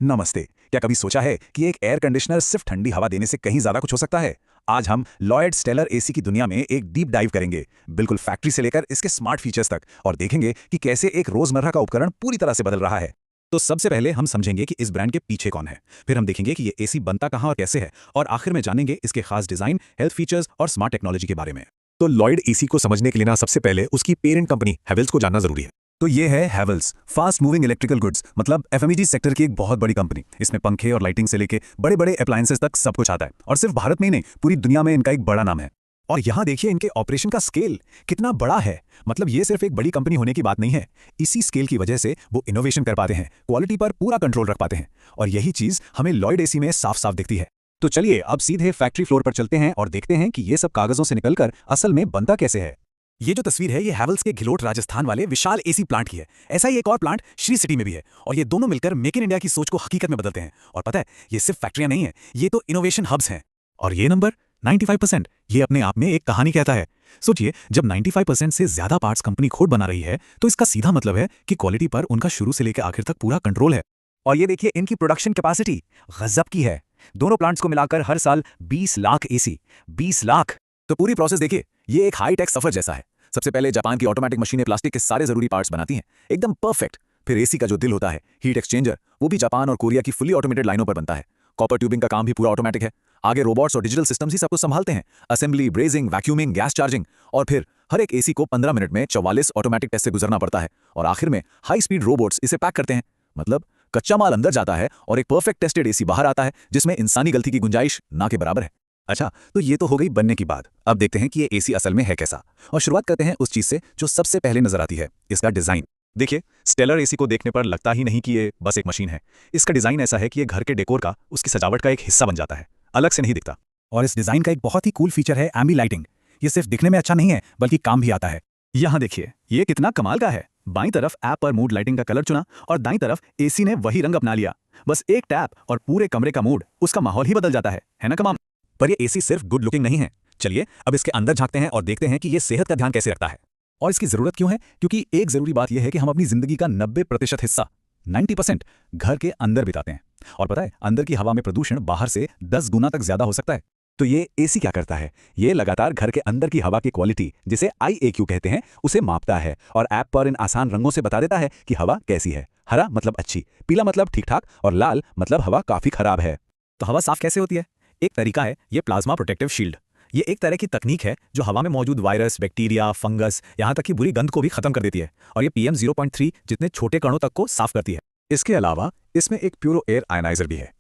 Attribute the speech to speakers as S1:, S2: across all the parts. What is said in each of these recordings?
S1: नमस्ते। क्या कभी सोचा है कि एक एयर कंडीशनर सिर्फ ठंडी हवा देने से कहीं ज्यादा कुछ हो सकता है? आज हम लॉयड स्टेलर एसी की दुनिया में एक डीप डाइव करेंगे, बिल्कुल फैक्ट्री से लेकर इसके स्मार्ट फीचर्स तक, और देखेंगे कि कैसे एक रोजमर्रा का उपकरण पूरी तरह से बदल रहा है। तो सबसे पहले हम समझेंगे कि इस ब्रांड के पीछे कौन है। फिर हम देखेंगे कि ये एसी बनता कहाँ और कैसे है, और आखिर में जानेंगे इसके खास डिजाइन, हेल्थ फीचर्स और स्मार्ट टेक्नोलॉजी के बारे में। तो लॉयड एसी को समझने के लिए ना सबसे पहले उसकी पेरेंट कंपनी हैवेल्स को जानना जरूरी है। तो ये है Havells, fast moving electrical goods, मतलब एफएमईजी सेक्टर की एक बहुत बड़ी कंपनी। इसमें पंखे और लाइटिंग से लेके बड़े बड़े अप्लायंसेस तक सब कुछ आता है, और सिर्फ भारत में ही नहीं, पूरी दुनिया में इनका एक बड़ा नाम है। और यहाँ देखिए इनके ऑपरेशन का स्केल कितना बड़ा है। मतलब ये सिर्फ एक बड़ी कंपनी होने की बात नहीं है, इसी स्केल की वजह से वो इनोवेशन कर पाते हैं, क्वालिटी पर पूरा कंट्रोल रख पाते हैं, और यही चीज हमें लॉयड एसी में साफ साफ दिखती है। तो चलिए अब सीधे फैक्ट्री फ्लोर पर चलते हैं और देखते हैं कि ये सब कागजों से निकलकर असल में बनता कैसे है। ये जो तस्वीर है ये हैवेल्स के घिलोट राजस्थान वाले विशाल एसी प्लांट की है। ऐसा ही एक और प्लांट श्री सिटी में भी है, और ये दोनों मिलकर मेक इन इंडिया की सोच को हकीकत में बदलते हैं। और पता है, ये सिर्फ फैक्ट्रियां नहीं है, ये तो इनोवेशन हब्स हैं। और ये नंबर 95%, ये अपने आप में एक कहानी कहता है। सोचिए, जब 95% से ज्यादा पार्ट्स कंपनी खुद बना रही है, तो इसका सीधा मतलब है कि क्वालिटी पर उनका शुरू से लेकर आखिर तक पूरा कंट्रोल है। और ये देखिए इनकी प्रोडक्शन कैपेसिटी गजब की है। दोनों प्लांट्स को मिलाकर हर साल 20 लाख एसी। 20 लाख! तो पूरी प्रोसेस देखिए, ये एक हाई टेक सफर जैसा है। सबसे पहले जापान की ऑटोमेटिक मशीनें प्लास्टिक के सारे जरूरी पार्ट्स बनाती हैं, एकदम परफेक्ट। फिर एसी का जो दिल होता है, हीट एक्सचेंजर, वो भी जापान और कोरिया की फुली ऑटोमेटेड लाइनों पर बनता है। कॉपर ट्यूबिंग का काम भी पूरा ऑटोमेटिक है। आगे रोबोट्स और डिजिटल सिस्टम्स ही सब कुछ संभालते हैं। Assembly, brazing, vacuuming, gas charging, और फिर हर एक एसी को 15 मिनट में 44 ऑटोमेटिक टेस्ट से गुजरना पड़ता है, और आखिर में हाई स्पीड रोबोट्स इसे पैक करते हैं। मतलब कच्चा माल अंदर जाता है और एक परफेक्ट टेस्टेड एसी बाहर आता है, जिसमें इंसानी गलती की गुंजाइश ना के बराबर है। अच्छा, तो ये तो हो गई बनने की बात। अब देखते हैं कि ये एसी असल में है कैसा, और शुरुआत करते हैं उस चीज से जो सबसे पहले नजर आती है, इसका डिजाइन। देखिए, स्टेलर एसी को देखने पर लगता ही नहीं कि ये बस एक मशीन है। इसका डिजाइन ऐसा है कि ये घर के डेकोर का, उसकी सजावट का एक हिस्सा बन जाता है, अलग से नहीं दिखता। और इस डिजाइन का एक बहुत ही कूल फीचर है एम्बी लाइटिंग। ये सिर्फ दिखने में अच्छा नहीं है, बल्कि काम भी आता है। यहाँ देखिए, ये कितना कमाल का है। बाईं तरफ ऐप पर मूड लाइटिंग का कलर चुना, और दाईं तरफ एसी ने वही रंग अपना लिया। बस एक टैप और पूरे कमरे का मूड, उसका माहौल ही बदल जाता है ना कमाल? पर ये एसी सिर्फ गुड लुकिंग नहीं है। चलिए अब इसके अंदर झांकते हैं और देखते हैं कि ये सेहत का ध्यान कैसे रखता है, और इसकी जरूरत क्यों है। क्योंकि एक जरूरी बात यह है कि हम अपनी जिंदगी का 90% हिस्सा, 90% घर के अंदर बिताते हैं। और पता है, अंदर की हवा में प्रदूषण बाहर से 10 गुना तक ज्यादा हो सकता है। तो ये एसी क्या करता है, ये लगातार घर के अंदर की हवा की क्वालिटी, जिसे IAQ कहते हैं, उसे मापता है, और ऐप पर इन आसान रंगों से बता देता है कि हवा कैसी है। हरा मतलब अच्छी, पीला मतलब ठीक ठाक, और लाल मतलब हवा काफी खराब है। तो हवा साफ कैसे होती है? एक तरीका है ये प्लाज्मा प्रोटेक्टिव शील्ड। ये एक तरह की तकनीक है जो हवा में मौजूद वायरस, बैक्टीरिया, फंगस, यहाँ तक कि बुरी गंध को भी खत्म कर देती है, और ये PM0.3 जितने छोटे कणों तक को साफ करती है। इसके अलावा इसमें एक प्यूरो एयर आयनाइजर भी है।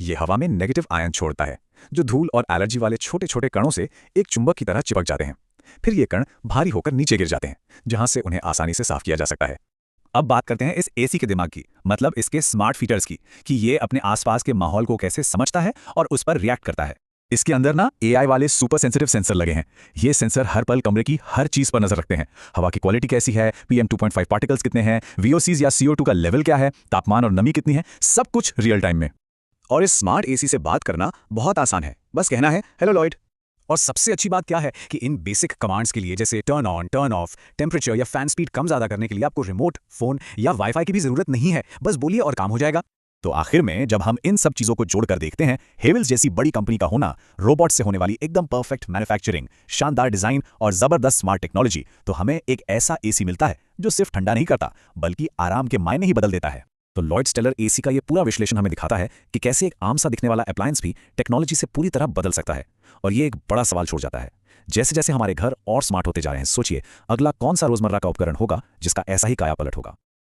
S1: ये हवा में नेगेटिव आयन छोड़ता है, जो धूल और एलर्जी वाले छोटे छोटे कणों से एक चुंबक की तरह चिपक जाते हैं। फिर ये कण भारी होकर नीचे गिर जाते हैं, जहां से उन्हें आसानी से साफ किया जा सकता है। अब बात करते हैं इस एसी के दिमाग की, मतलब इसके स्मार्ट फीचर्स की, कि ये अपने आसपास के माहौल को कैसे समझता है और उस पर रिएक्ट करता है। इसके अंदर ना AI वाले सुपर सेंसिटिव सेंसर लगे हैं। ये सेंसर हर पल कमरे की हर चीज पर नजर रखते हैं। हवा की क्वालिटी कैसी है, PM2.5 पार्टिकल्स कितने हैं, VOCs या CO2 का लेवल क्या है, तापमान और नमी कितनी है, सब कुछ रियल टाइम में। और इस स्मार्ट एसी से बात करना बहुत आसान है, बस कहना है हेलो लॉयड। और सबसे अच्छी बात क्या है कि इन बेसिक कमांड्स के लिए, जैसे turn on, turn off, temperature या फैन स्पीड कम ज्यादा करने के लिए आपको रिमोट, फोन या वाईफाई की भी जरूरत नहीं है। बस बोलिए और काम हो जाएगा। तो आखिर में जब हम इन सब चीजों को जोड़कर देखते हैं, हैवेल्स जैसी बड़ी कंपनी का होना, रोबोट से होने वाली एकदम परफेक्ट मैन्युफैक्चरिंग, शानदार डिजाइन और जबरदस्त स्मार्ट टेक्नोलॉजी, तो हमें एक ऐसा एसी मिलता है जो सिर्फ ठंडा नहीं करता, बल्कि आराम के मायने ही बदल देता है। तो लॉयड स्टेलर एसी का ये पूरा विश्लेषण हमें दिखाता है कि कैसे एक आम सा दिखने वाला अप्लायंस भी टेक्नोलॉजी से पूरी तरह बदल सकता है। और ये एक बड़ा सवाल छोड़ जाता है, जैसे जैसे हमारे घर और स्मार्ट होते जा रहे हैं, सोचिए अगला कौन सा रोजमर्रा का उपकरण होगा जिसका ऐसा ही कायापलट होगा।